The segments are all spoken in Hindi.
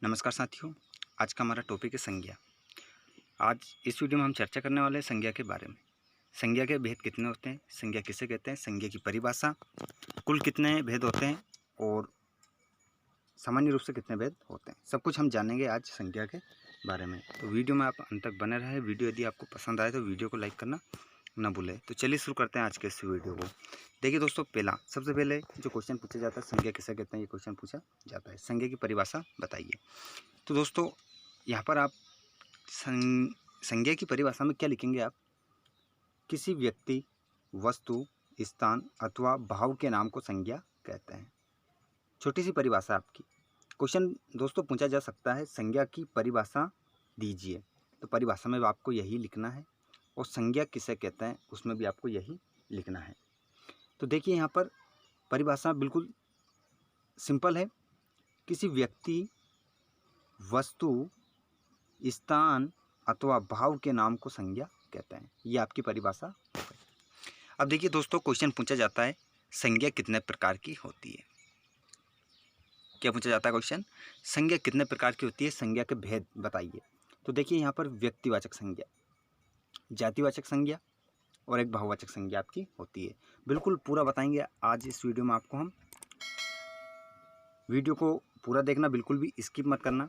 नमस्कार साथियों। आज का हमारा टॉपिक है संज्ञा। आज इस वीडियो में हम चर्चा करने वाले हैं संज्ञा के बारे में। संज्ञा के भेद कितने होते हैं, संज्ञा किसे कहते हैं, संज्ञा की परिभाषा, कुल कितने भेद होते हैं और सामान्य रूप से कितने भेद होते हैं, सब कुछ हम जानेंगे आज संज्ञा के बारे में। तो वीडियो में आप अंत तक बने रहे। वीडियो यदि आपको पसंद आए तो वीडियो को लाइक करना ना भूलें। तो चलिए शुरू करते हैं आज के इस वीडियो को। देखिए दोस्तों, सबसे पहले जो क्वेश्चन पूछा जाता है, संज्ञा किसे कहते हैं, ये क्वेश्चन पूछा जाता है। संज्ञा की परिभाषा बताइए। तो दोस्तों यहाँ पर आप संज्ञा की परिभाषा में क्या लिखेंगे, आप किसी व्यक्ति, वस्तु, स्थान अथवा भाव के नाम को संज्ञा कहते हैं। छोटी सी परिभाषा आपकी। क्वेश्चन दोस्तों पूछा जा सकता है, संज्ञा की परिभाषा दीजिए। तो परिभाषा में आपको यही लिखना है और संज्ञा किसे कहते हैं उसमें भी आपको यही लिखना है। तो देखिए यहाँ पर परिभाषा बिल्कुल सिंपल है। किसी व्यक्ति, वस्तु, स्थान अथवा भाव के नाम को संज्ञा कहते हैं। ये आपकी परिभाषा है। अब देखिए दोस्तों, क्वेश्चन पूछा जाता है संज्ञा कितने प्रकार की होती है। क्या पूछा जाता है क्वेश्चन, संज्ञा कितने प्रकार की होती है, संज्ञा के भेद बताइए। तो देखिए यहाँ पर व्यक्तिवाचक संज्ञा, जातिवाचक संज्ञा और एक भाववाचक संज्ञा आपकी होती है। बिल्कुल पूरा बताएंगे आज इस वीडियो में आपको हम। वीडियो को पूरा देखना, बिल्कुल भी स्किप मत करना,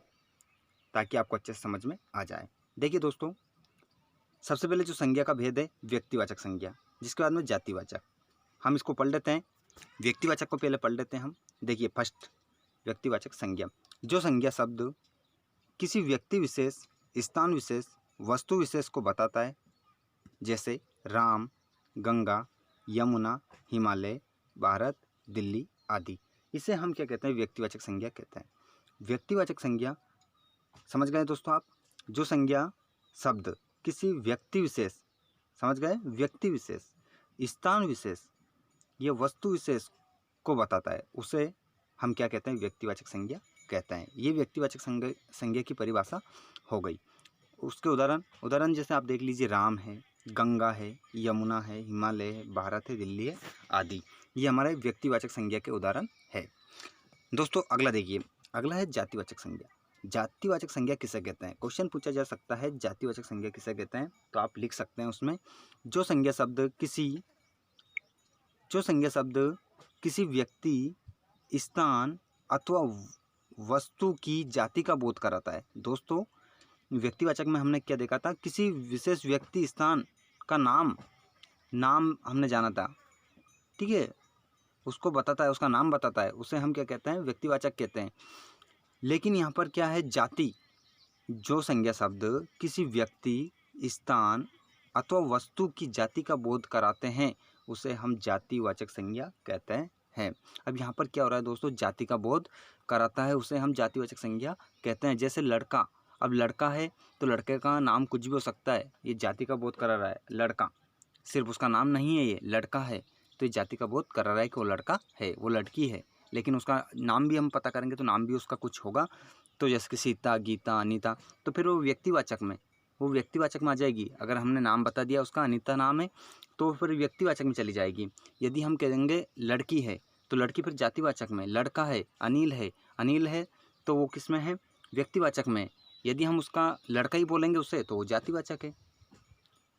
ताकि आपको अच्छे से समझ में आ जाए। देखिए दोस्तों, सबसे पहले जो संज्ञा का भेद है व्यक्तिवाचक संज्ञा, जिसके बाद में जातिवाचक। हम इसको पढ़ लेते हैं। व्यक्तिवाचक को पहले पढ़ लेते हैं हम। देखिए फर्स्ट व्यक्तिवाचक संज्ञा, जो संज्ञा शब्द किसी व्यक्ति विशेष, स्थान विशेष, वस्तु विशेष को बताता है, जैसे राम, गंगा, यमुना, हिमालय, भारत, दिल्ली आदि, इसे हम क्या कहते हैं, व्यक्तिवाचक संज्ञा कहते हैं। व्यक्तिवाचक संज्ञा समझ गए दोस्तों आप। जो संज्ञा शब्द किसी व्यक्ति विशेष, समझ गए, व्यक्ति विशेष, स्थान विशेष या वस्तु विशेष को बताता है, उसे हम क्या कहते हैं, व्यक्तिवाचक संज्ञा कहते हैं। ये व्यक्तिवाचक संज्ञा की परिभाषा हो गई। उसके उदाहरण जैसे आप देख लीजिए, राम है, गंगा है, यमुना है, हिमालय है, भारत है, दिल्ली है आदि। ये हमारे व्यक्तिवाचक संज्ञा के उदाहरण है। दोस्तों अगला देखिए, अगला है जातिवाचक संज्ञा। जातिवाचक संज्ञा किसे कहते हैं, क्वेश्चन पूछा जा सकता है जातिवाचक संज्ञा किसे कहते हैं। तो आप लिख सकते हैं उसमें, जो संज्ञा शब्द किसी व्यक्ति, स्थान अथवा वस्तु की जाति का बोध कराता है। दोस्तों व्यक्तिवाचक में हमने क्या देखा था, किसी विशेष व्यक्ति, स्थान का नाम हमने जाना था, ठीक है, उसको बताता है, उसका नाम बताता है, उसे हम क्या कहते हैं, व्यक्तिवाचक कहते हैं। लेकिन यहाँ पर क्या है, जाति, जो संज्ञा शब्द किसी व्यक्ति, स्थान अथवा वस्तु की जाति का बोध कराते हैं, उसे हम जातिवाचक संज्ञा कहते हैं। अब यहाँ पर क्या हो रहा है दोस्तों, जाति का बोध कराता है, उसे हम जातिवाचक संज्ञा कहते हैं। जैसे लड़का, अब लड़का है तो लड़के का नाम कुछ भी हो सकता है, ये जाति का बोध करा रहा है। लड़का सिर्फ उसका नाम नहीं है, ये लड़का है, तो ये जाति का बोध करा रहा है कि वो लड़का है, वो लड़की है। लेकिन उसका नाम भी हम पता करेंगे तो नाम भी उसका कुछ होगा। तो जैसे कि सीता, गीता, अनीता, तो फिर वो व्यक्तिवाचक में आ जाएगी। अगर हमने नाम बता दिया उसका, अनीता नाम है, तो फिर व्यक्तिवाचक में चली जाएगी। यदि हम कहेंगे लड़की है तो लड़की फिर जातिवाचक में, लड़का है, अनिल है तो वो किस में है, व्यक्तिवाचक में। यदि हम उसका लड़का ही बोलेंगे उससे तो वो जातिवाचक है।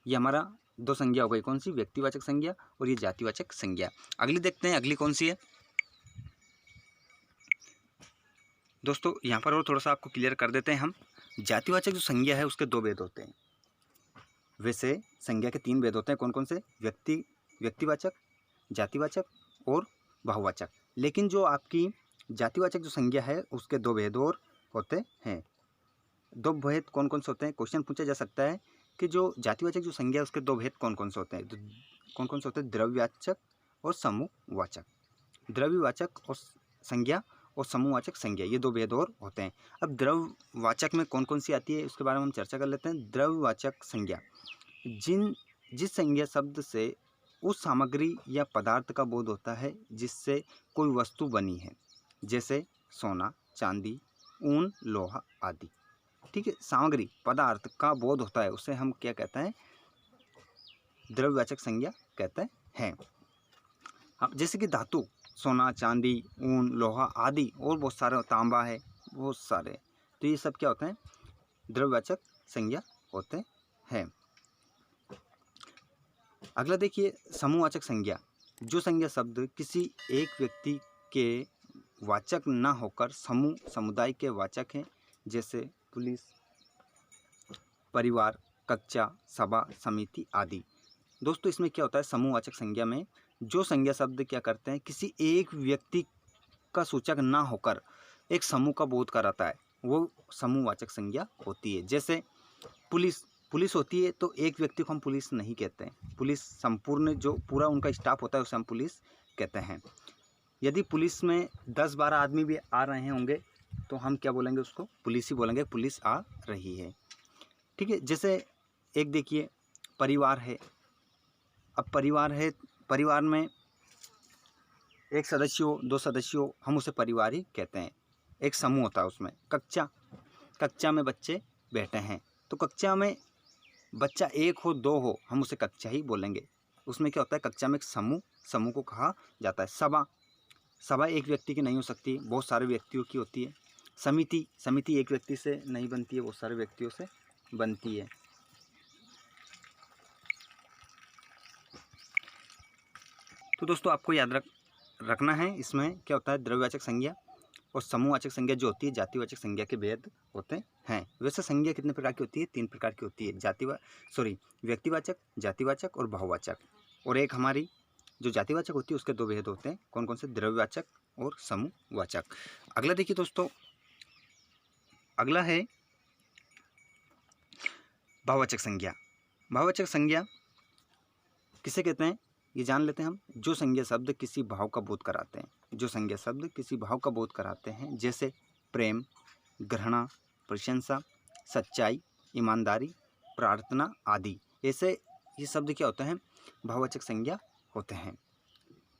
ये हमारा दो संज्ञा हो गई, कौन सी, व्यक्तिवाचक संज्ञा और ये जातिवाचक संज्ञा। अगली देखते हैं, अगली कौन सी है दोस्तों। यहाँ पर और थोड़ा सा आपको क्लियर कर देते हैं हम। जातिवाचक जो संज्ञा है उसके दो भेद होते हैं। वैसे संज्ञा के तीन भेद होते हैं, कौन कौन से, व्यक्तिवाचक, जातिवाचक और भाववाचक। लेकिन जो आपकी जातिवाचक जो संज्ञा है उसके दो भेद और होते हैं। दो भेद कौन कौन से होते हैं, क्वेश्चन पूछा जा सकता है कि जो जातिवाचक जो संज्ञा है उसके दो भेद कौन कौन से होते हैं। तो कौन कौन से होते हैं, द्रव्यवाचक और समूहवाचक। द्रव्यवाचक और संज्ञा और समूहवाचक संज्ञा, ये दो भेद और होते हैं। अब द्रव्यवाचक में कौन कौन सी आती है उसके बारे में हम चर्चा कर लेते हैं। द्रव्यवाचक संज्ञा, जिस संज्ञा शब्द से उस सामग्री या पदार्थ का बोध होता है जिससे कोई वस्तु बनी है, जैसे सोना, चांदी, ऊन, लोहा आदि, ठीक है, सामग्री, पदार्थ का बोध होता है, उसे हम क्या कहते हैं, द्रव्यवाचक संज्ञा कहते हैं। जैसे कि धातु, सोना, चांदी, ऊन, लोहा आदि, और बहुत सारे, तांबा है, बहुत सारे, तो ये सब क्या होते हैं, द्रव्यवाचक संज्ञा होते हैं। अगला देखिए समूहवाचक संज्ञा। जो संज्ञा शब्द किसी एक व्यक्ति के वाचक न होकर समूह समुदाय के वाचक हैं, जैसे पुलिस, परिवार, कक्षा, सभा, समिति आदि। दोस्तों इसमें क्या होता है, समूहवाचक संज्ञा में जो संज्ञा शब्द क्या करते हैं, किसी एक व्यक्ति का सूचक ना होकर एक समूह का बोध कराता है, वो समूहवाचक संज्ञा होती है। जैसे पुलिस होती है तो एक व्यक्ति को हम पुलिस नहीं कहते हैं, पुलिस संपूर्ण जो पूरा उनका स्टाफ होता है उसे हम पुलिस कहते हैं। यदि पुलिस में 10-12 आदमी भी आ रहे होंगे तो हम क्या बोलेंगे, उसको पुलिस ही बोलेंगे, पुलिस आ रही है। ठीक है। जैसे एक देखिए परिवार है, अब परिवार है, परिवार में एक सदस्य हो, 2 सदस्य हो, हम उसे परिवार ही कहते हैं, एक समूह होता है उसमें। कक्षा में बच्चे बैठे हैं तो कक्षा में बच्चा 1 हो 2 हो, हम उसे कक्षा ही बोलेंगे, उसमें क्या होता है, कक्षा में एक समूह को कहा जाता है। सभा एक व्यक्ति की नहीं हो सकती, बहुत सारे व्यक्तियों की होती है। समिति एक व्यक्ति से नहीं बनती है, बहुत सारे व्यक्तियों से बनती है। तो दोस्तों आपको याद रखना है, इसमें क्या होता है, द्रव्यवाचक संज्ञा और समूहवाचक संज्ञा जो होती है जातिवाचक संज्ञा के भेद होते हैं। वैसे संज्ञा कितने प्रकार की होती है, 3 प्रकार की होती है, व्यक्तिवाचक, जातिवाचक और बहुवाचक। और एक हमारी जो जातिवाचक होती है उसके 2 भेद होते हैं, कौन कौन से, द्रव्यवाचक और समूहवाचक। अगला देखिए दोस्तों, अगला है भाववाचक संज्ञा। भाववाचक संज्ञा किसे कहते हैं ये जान लेते हैं हम। जो संज्ञा शब्द किसी भाव का बोध कराते हैं, जो संज्ञा शब्द किसी भाव का बोध कराते हैं, जैसे प्रेम, घृणा, प्रशंसा, सच्चाई, ईमानदारी, प्रार्थना आदि। ऐसे ये शब्द क्या होते हैं, भाववाचक संज्ञा होते हैं।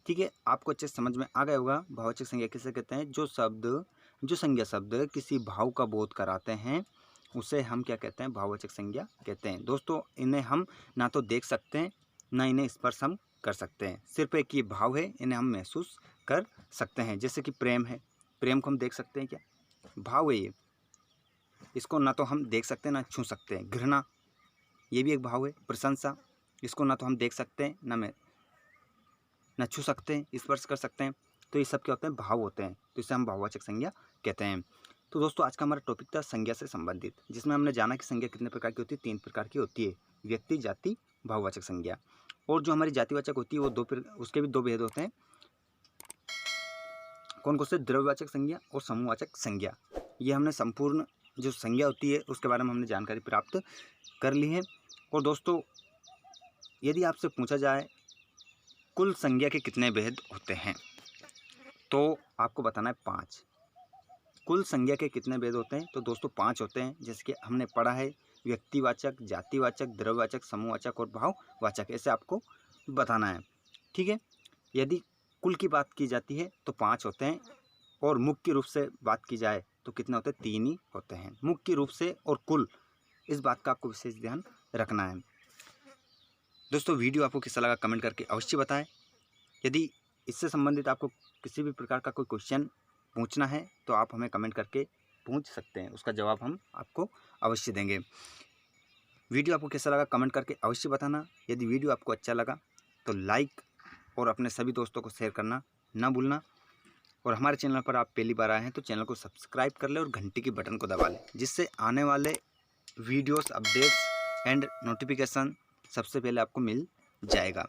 ठीक है, आपको अच्छे समझ में आ गया होगा भाववाचक संज्ञा किसे कहते हैं। जो संज्ञा शब्द किसी भाव का बोध कराते हैं उसे हम क्या कहते हैं, भाववाचक संज्ञा कहते हैं। दोस्तों इन्हें हम ना तो देख सकते हैं ना इन्हें स्पर्श हम कर सकते हैं, सिर्फ एक ये भाव है, इन्हें हम महसूस कर सकते हैं। जैसे कि प्रेम है, प्रेम को हम देख सकते हैं क्या, भाव है ये, इसको ना तो हम देख सकते हैं ना छू सकते हैं। घृणा ये भी एक भाव है। प्रशंसा इसको ना तो हम देख सकते हैं ना छू सकते हैं, स्पर्श कर सकते हैं। तो ये सब क्या होते हैं, भाव होते हैं, तो इसे हम भाववाचक संज्ञा कहते हैं। तो दोस्तों आज का हमारा टॉपिक था संज्ञा से संबंधित, जिसमें हमने जाना कि संज्ञा कितने प्रकार की होती है, 3 प्रकार की होती है, व्यक्ति, जाति, भाववाचक संज्ञा। और जो हमारी जातिवाचक होती है वो उसके भी 2 भेद होते हैं, कौन कौन से, द्रव्यवाचक संज्ञा और समूहवाचक संज्ञा। ये हमने संपूर्ण जो संज्ञा होती है उसके बारे में हमने जानकारी प्राप्त कर ली है। और दोस्तों यदि आपसे पूछा जाए कुल संज्ञा के कितने भेद होते हैं तो आपको बताना है 5। कुल संज्ञा के कितने भेद होते हैं तो दोस्तों 5 होते हैं, जैसे कि हमने पढ़ा है, व्यक्तिवाचक, जातिवाचक, द्रव्यवाचक, समूहवाचक और भाववाचक, ऐसे आपको बताना है। ठीक है, यदि कुल की बात की जाती है तो 5 होते हैं, और मुख्य रूप से बात की जाए तो कितने होते हैं, 3 ही होते हैं, मुख्य रूप से और कुल, इस बात का आपको विशेष ध्यान रखना है। दोस्तों वीडियो आपको कैसा लगा कमेंट करके अवश्य बताएं। यदि इससे संबंधित आपको किसी भी प्रकार का कोई क्वेश्चन पूछना है तो आप हमें कमेंट करके पूछ सकते हैं, उसका जवाब हम आपको अवश्य देंगे। वीडियो आपको कैसा लगा कमेंट करके अवश्य बताना। यदि वीडियो आपको अच्छा लगा तो लाइक और अपने सभी दोस्तों को शेयर करना ना भूलना। और हमारे चैनल पर आप पहली बार आए हैं तो चैनल को सब्सक्राइब कर लें और घंटी की बटन को दबा लें, जिससे आने वाले वीडियोस, अपडेट्स एंड नोटिफिकेशन सबसे पहले आपको मिल जाएगा।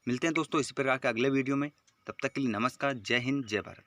मिलते हैं दोस्तों इसी प्रकार के अगले वीडियो में, तब तक के लिए नमस्कार, जय हिंद, जय भारत।